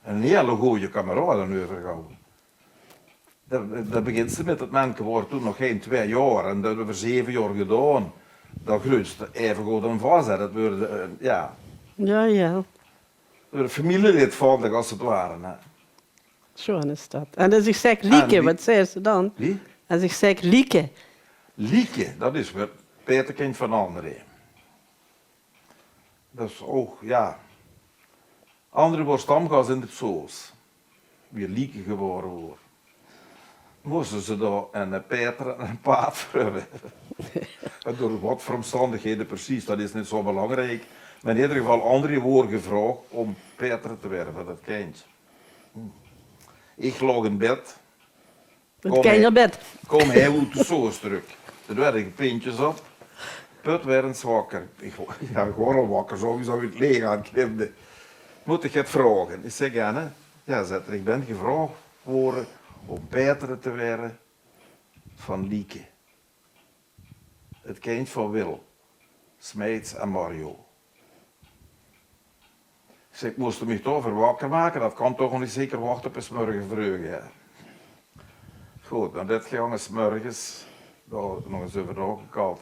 een hele goede kameraad aan overgehouden. Dat begint ze met het mensen wordt toen nog geen 2 jaar en dat hebben we 7 jaar gedaan. Dat grootste even goed aan vast. Dat wordt, ja. Ja. Een familielid van als het ware. Hè. Zo is dat. En als ik zeg Lieke, wat zei ze dan? Wie? Als ik zeg Lieke. Lieke, dat is weer Peterkind van André. Dat is ook, ja. André wordt stamgast in de soos. weer Lieke geboren wordt. Moesten ze daar een Peter en een paard voor hebben. Door wat voor omstandigheden precies, dat is niet zo belangrijk. Maar in ieder geval, anderen worden gevraagd om Peter te werden van dat kindje. Ik lag in bed. Het kinderbed. Kom hij uit de soos terug. Er werden pintjes op. Put werd eens wakker. Ik word al wakker, sowieso uit het leeg aan het klimmen. Moet ik het vragen? Ik zeg, ja, ja, zet er, ik ben gevraagd worden om Peter te werden van Lieke. Het kind van Wil, Smeets en Mario. Ik zeg, ik moest me toch voor wakker maken, dat kan toch niet zeker wachten op een smorgen vreugde. Ja. Goed, dan dit ging smorgens, daar nog eens over nagekald.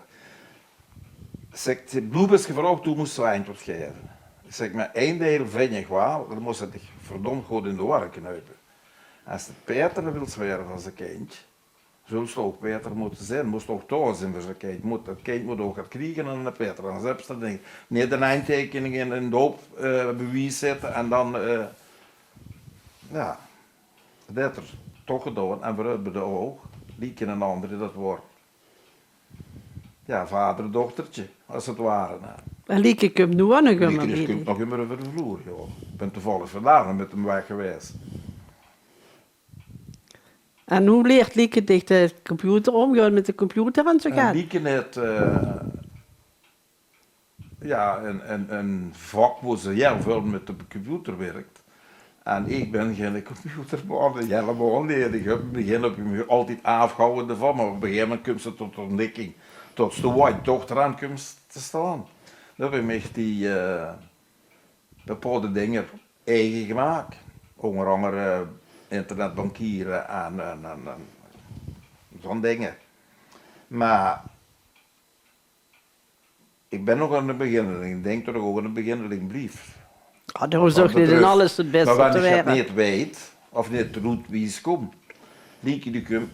Ik zeg, de bloem is gevraagd, toen moest ze antwoord geven. Ik zeg, maar één deel vind ik wel, dan moest het verdomd goed in de war knijpen. Als het Peter wil zweren van zijn kindje, zult ze ook Peter moeten zijn, moest ook thuis zijn voor zijn kind. Dat kind moet ook het krijgen en de Peter. Dan heb je dat niet de eindtekening in een doopbewijs zetten en dan, ja, dat er toch gedaan en vooruit bij de oog, Lieke en andere dat wordt. Ja, vader en dochtertje, als het ware. En Lieke komt nu aan een Lieke komt nog immer over de vloer, joh. Ik ben toevallig vandaag met hem weg geweest. En hoe leert Lieke zich de computer omgaan met de computer en zo gaat? Lieke net ja, een vak waar ze heel veel met de computer werkt. En ik ben geen computerman, helemaal niet. Ik heb in het begin heb ik me altijd afgehouden van, maar op een gegeven moment komt ze tot ontdekking. Tot ze de white dochter aan komt te staan. Dan heb ik me die bepaalde dingen eigen gemaakt. Onder andere internetbankieren en zo'n dingen. Maar ik ben nog aan de beginneling. Ik denk dat ik ook aan de beginneling blijf. Oh, daarom zorg je in alles het beste maar te wanneer je het werden. niet weet, of niet doet wie ze komt, die komt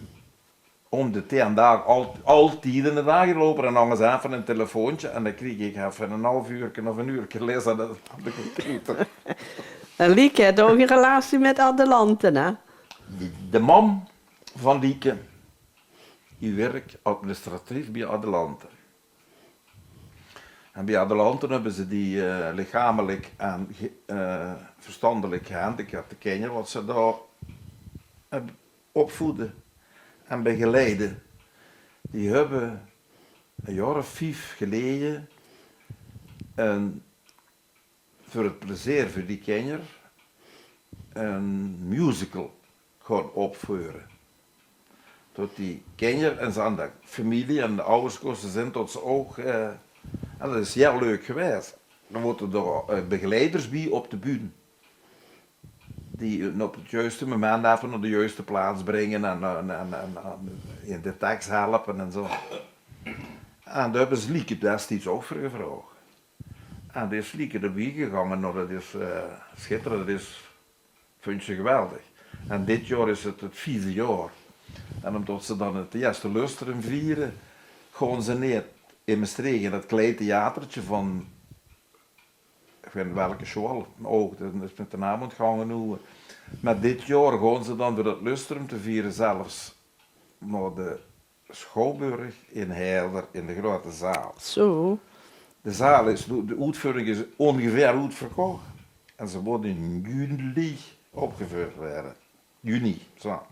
om de 10 dagen altijd in de dagen lopen en dan eens even een telefoontje en dan krijg ik even een half uur of een uur lezen aan de computer. En Lieke heeft ook een relatie met Adelante, hè? De man van Lieke, die werkt administratief bij Adelante. En bij Adelante hebben ze die lichamelijk en verstandelijk gehandicapte kinderen, wat ze daar opvoeden en begeleiden. Die hebben een jaar of 5 geleden voor het plezier voor die kinderen een musical gaan opvoeren. Tot die kinderen en ze aan de familie en de ouders kosten zijn tot ze ook. En dat is heel leuk geweest. Dan worden er begeleiders bij op de bühne. Die op het juiste moment even naar de juiste plaats brengen en in de tekst helpen en zo. En daar hebben ze Lieke destijds ook voor gevraagd. En die is Lieke erbij gegaan, nou, dat is schitterend, dat vind je geweldig. En dit jaar is het 4e jaar. En omdat ze dan het eerste lustrum vieren, gaan ze niet in Maastricht in het klein theatertje van, ik weet niet welke show, ook, dat is met de naam ontgangen nu. Maar dit jaar gaan ze dan door het lustrum te vieren zelfs naar de Schouwburg in Heider in de grote zaal. Zo. De zaal is, de uitvoering is ongeveer uitverkocht. En ze worden in juli opgevoerd werden. Juni, zo.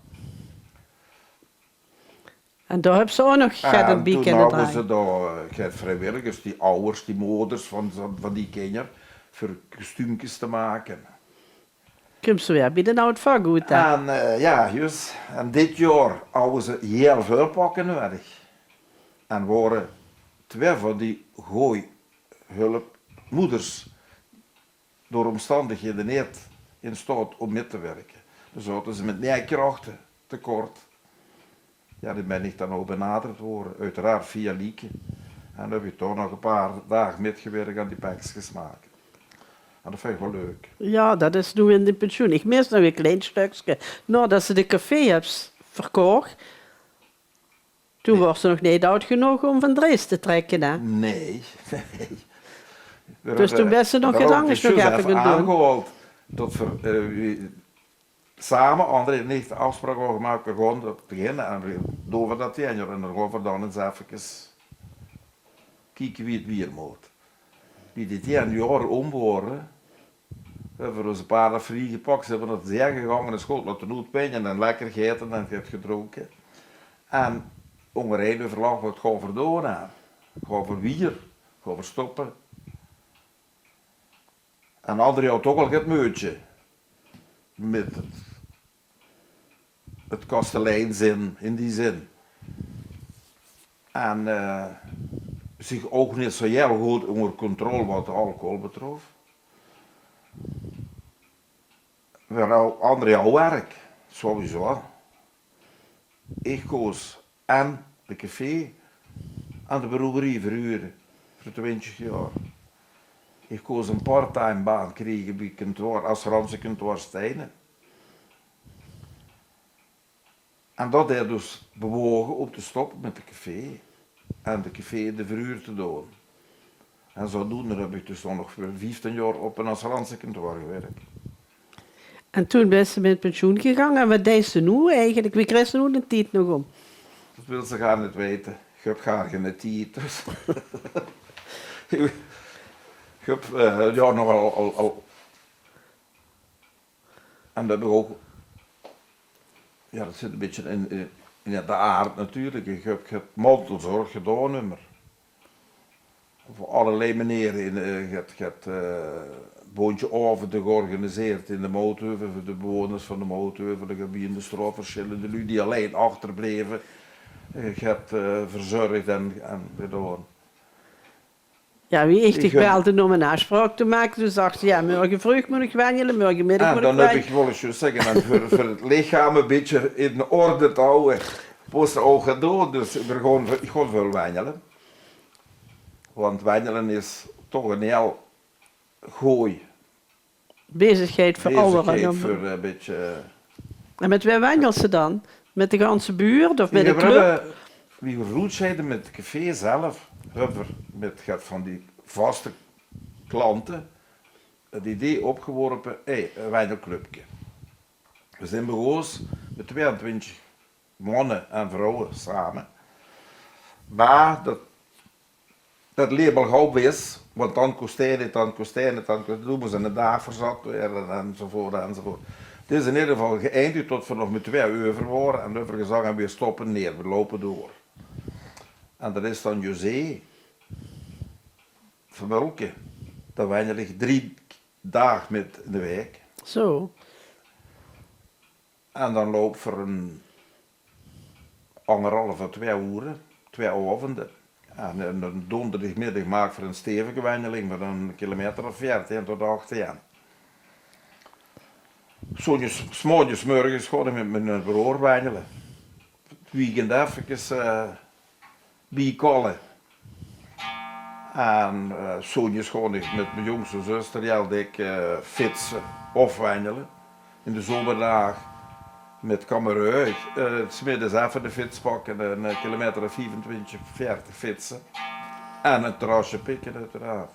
En daar hebben ze ook nog gaat een weekend toen hebben draaien. ze daar vrijwilligers, die ouders, die moeders van die kinderen, voor kostuumjes te maken. Komt ze weer bij de oud vak goed, hè? En ja, juist. En dit jaar hadden ze heel veel pakken nodig. En waren 2 van die gooihulpmoeders door omstandigheden niet in staat om mee te werken. Dus hadden ze met 9 krachten tekort. Ja, die ben ik dan ook benaderd worden, uiteraard via Lieke. En dan heb je toch nog een paar dagen metgewerkt aan die pakjes maken. En dat vind ik wel leuk. Ja, dat is nu in de pensioen. Ik mis nog een klein stukje. Nadat ze de café heeft verkocht, toen was ze nog niet oud genoeg om van Drees te trekken, hè? Nee. Dus toen best ze nog iets anders nog even kunnen doen. aangehaald tot samen, André en ik, de afspraak over gemaakt, we gaan te beginnen en we doen dat 10 jaar en dan gaan we dan eens even kijken wie het weer moet. Die dit 10 jaar omwoorden, hebben we ons een paar vrij gepakt, ze hebben naar de zee gegaan en schoot laten uitpijnen en lekker gegeten en het gedronken. En ongeveer een verlag wat gaan we doen aan. Gaan we weer, gaan we stoppen. En André had toch al het meutje met het kastelijnzin in die zin. En zich ook niet zo heel goed onder controle wat de alcohol betrof. Wel, André al werk, sowieso. Ik koos en de café en de brouwerie verhuren voor 20 jaar. Ik koos een part-time baan kregen bij kantoor, als Ramse kantoor Stijnen. En dat heeft dus bewogen om te stoppen met de café en de café de verhuur te doen. En zodoende heb ik dus nog voor 15 jaar op een Asseranse kantoor gewerkt. En toen ben ze met pensioen gegaan. En wat deed ze nu eigenlijk? Wie kreeg ze nu de tijd nog om? Dat wil ze gaan niet weten. Ik heb graag geen tijd. Dus. Ik heb ja, nog al. En dat heb ik ook. Ja, dat zit een beetje in de aard natuurlijk. Ik heb het mantelzorg gedaan, nummer. Voor allerlei meneren. Ik heb boontje over georganiseerd in de Mouthuiven voor de bewoners van de Mouthuiven, de gebieden, de straatverschillende lui die alleen achterbleven. Ik heb verzorgd en gedaan. Ja, wie echt belde om een afspraak te maken. Dus dacht ze, ja, morgen vroeg moet ik wandelen, morgenmiddag moet ik wandelen. En dan heb ik wel eens zeggen, en voor het lichaam een beetje in orde te houden, was er ook gedaan. Dus ik ga veel wandelen. Want wandelen is toch een heel gooi. Bezigheid voor ouderen. Voor een beetje. En met wie wandelt ze dan? Met de ganse buurt of met de club? Wie we zeiden met het café zelf, hebben we met van die vaste klanten het idee opgeworpen, een wandelclubje. We zijn begonnen met 22 mannen en vrouwen samen. Maar dat label gauw is, want dan kost het, dan doen ze een dag verzat werden enzovoort enzovoort. Het is in ieder geval geëindigd tot we nog met 2 uur waren en over gezegd hebben we stoppen neer, we lopen door. En dat is dan José van Welke. Dat wandel 3 dagen met in de week. Zo. En dan loop voor een 1,5 à 2 uren, 2 avonden. En een donderdagmiddag maak voor een stevige wandeling van een kilometer of 14 tot 18. S'morgens, morgens ga ik met mijn broer wandelen. Het weekend even bijkollen. En zonjes ga ik met mijn jongste zuster heel dik fietsen of wandelen. In de zomerdag met kamerui. Smiddags even de fiets pakken, een kilometer of 25, 40 fietsen. En een terrasje pikken uiteraard.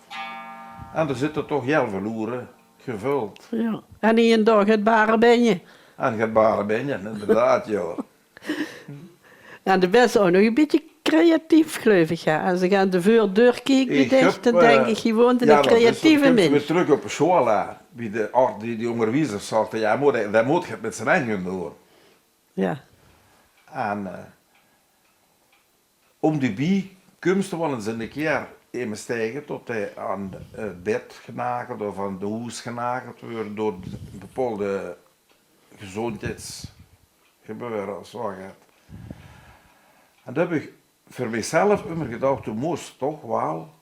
En er zitten toch heel veel uren gevuld. Ja. En in een dag het baren ben je. En het baren ben je, inderdaad, ja. En de best ook nog een beetje creatief, geloof ik. Ja. Als ik aan de voordeur kijk, dan denk ik gewoon aan een creatieve mens. We terug op school, die onderwijzers zaten, ja, dat moet je met zijn eigen doen. Ja. En om die bijkomst wel eens een keer even stijgen tot hij aan het bed genageld of aan de hoes genageld wordt door een bepaalde gezondheidsgebeuren of zo gaat. En dat heb ik voor mezelf immer gedacht, je moest toch wel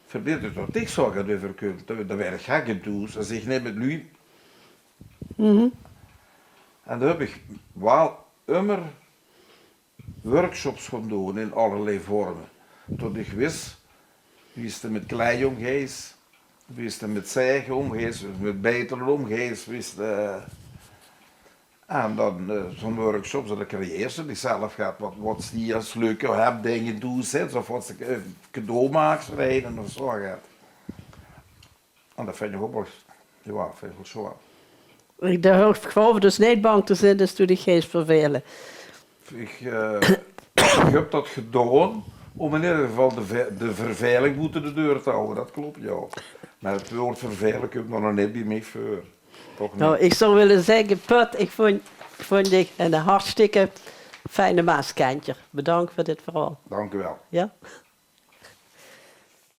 verbeteren tot ik zo gaat over kunnen. Dat werd gekken dus, als ik niet met lui. En dan heb ik wel immer workshops gaan doen in allerlei vormen. Tot ik wist, wie is er met klei omgeest, wie is er met zeigen omgeest, wie is er met beitelen omgeest, wie is er... En dan zo'n workshops, dat creëer ze die zelf gaat, wat die als leuke hebdingen doen zit, of wat ze cadeaumaakstrijden of zo gaat. En dat vind ik ook wel, ja, vind ik wel zo. Ik geloof dus niet bang te zijn, dus doe ik geen vervelen. Ik heb dat gedaan om in ieder geval de verveiling moeten de deur te houden, dat klopt ja. Maar het woord verveiling heb ik nog niet bij mij voor. Toch niet? Nou, ik zou willen zeggen, Put, ik vond je een hartstikke fijne maaskantje. Bedankt voor dit verhaal. Dank u wel. Ja?